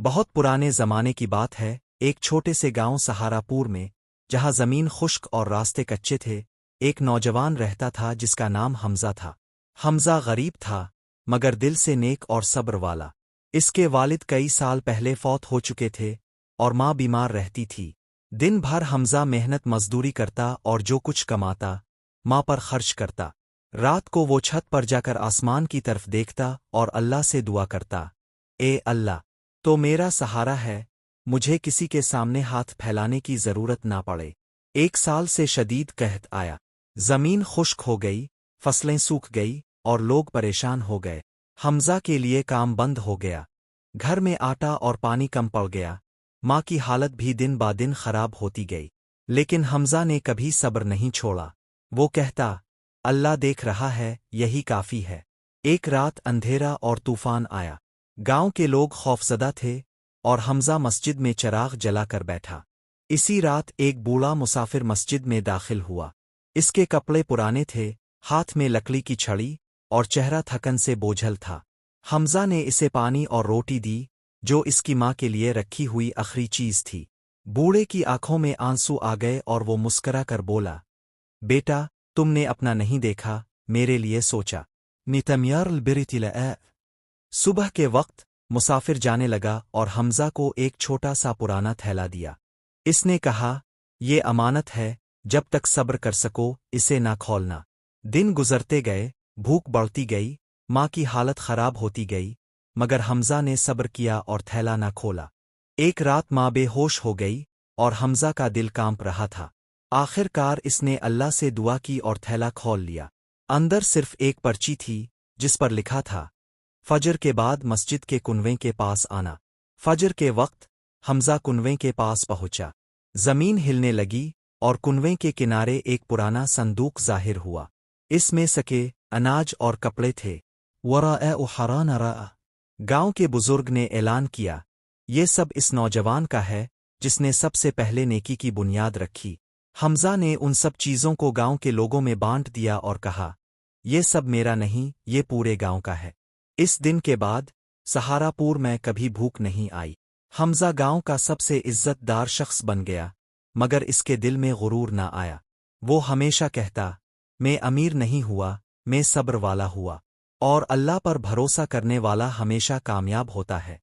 بہت پرانے زمانے کی بات ہے، ایک چھوٹے سے گاؤں سہاراپور میں، جہاں زمین خشک اور راستے کچے تھے، ایک نوجوان رہتا تھا جس کا نام حمزہ تھا۔ حمزہ غریب تھا، مگر دل سے نیک اور صبر والا۔ اس کے والد کئی سال پہلے فوت ہو چکے تھے اور ماں بیمار رہتی تھی۔ دن بھر حمزہ محنت مزدوری کرتا اور جو کچھ کماتا ماں پر خرچ کرتا۔ رات کو وہ چھت پر جا کر آسمان کی طرف دیکھتا اور اللہ سے دعا کرتا، اے اللہ، تو میرا سہارا ہے، مجھے کسی کے سامنے ہاتھ پھیلانے کی ضرورت نہ پڑے۔ ایک سال سے شدید قحط آیا، زمین خشک ہو گئی، فصلیں سوکھ گئی اور لوگ پریشان ہو گئے۔ حمزہ کے لیے کام بند ہو گیا، گھر میں آٹا اور پانی کم پڑ گیا، ماں کی حالت بھی دن با دن خراب ہوتی گئی۔ لیکن حمزہ نے کبھی صبر نہیں چھوڑا، وہ کہتا، اللہ دیکھ رہا ہے، یہی کافی ہے۔ ایک رات اندھیرا اور طوفان آیا، گاؤں کے لوگ خوفزدہ تھے اور حمزہ مسجد میں چراغ جلا کر بیٹھا۔ اسی رات ایک بوڑھا مسافر مسجد میں داخل ہوا۔ اس کے کپڑے پرانے تھے، ہاتھ میں لکڑی کی چھڑی اور چہرہ تھکن سے بوجھل تھا۔ حمزہ نے اسے پانی اور روٹی دی، جو اس کی ماں کے لیے رکھی ہوئی آخری چیز تھی۔ بوڑھے کی آنکھوں میں آنسو آ گئے اور وہ مسکرا کر بولا، بیٹا، تم نے اپنا نہیں دیکھا، میرے لیے سوچا۔ نتمیار البرت لآ۔ صبح کے وقت مسافر جانے لگا اور حمزہ کو ایک چھوٹا سا پرانا تھیلا دیا۔ اس نے کہا، یہ امانت ہے، جب تک صبر کر سکو اسے نہ کھولنا۔ دن گزرتے گئے، بھوک بڑھتی گئی، ماں کی حالت خراب ہوتی گئی، مگر حمزہ نے صبر کیا اور تھیلا نہ کھولا۔ ایک رات ماں بے ہوش ہو گئی اور حمزہ کا دل کانپ رہا تھا۔ آخر کار اس نے اللہ سے دعا کی اور تھیلا کھول لیا۔ اندر صرف ایک پرچی تھی جس پر لکھا تھا، فجر کے بعد مسجد کے کنویں کے پاس آنا۔ فجر کے وقت حمزہ کنویں کے پاس پہنچا، زمین ہلنے لگی اور کنویں کے کنارے ایک پرانا صندوق ظاہر ہوا۔ اس میں سکے، اناج اور کپڑے تھے۔ وراء حران راء۔ گاؤں کے بزرگ نے اعلان کیا، یہ سب اس نوجوان کا ہے جس نے سب سے پہلے نیکی کی بنیاد رکھی۔ حمزہ نے ان سب چیزوں کو گاؤں کے لوگوں میں بانٹ دیا اور کہا، یہ سب میرا نہیں، یہ پورے گاؤں کا ہے۔ اس دن کے بعد سہاراپور میں کبھی بھوک نہیں آئی۔ حمزہ گاؤں کا سب سے عزت دار شخص بن گیا، مگر اس کے دل میں غرور نہ آیا۔ وہ ہمیشہ کہتا، میں امیر نہیں ہوا، میں صبر والا ہوا، اور اللہ پر بھروسہ کرنے والا ہمیشہ کامیاب ہوتا ہے۔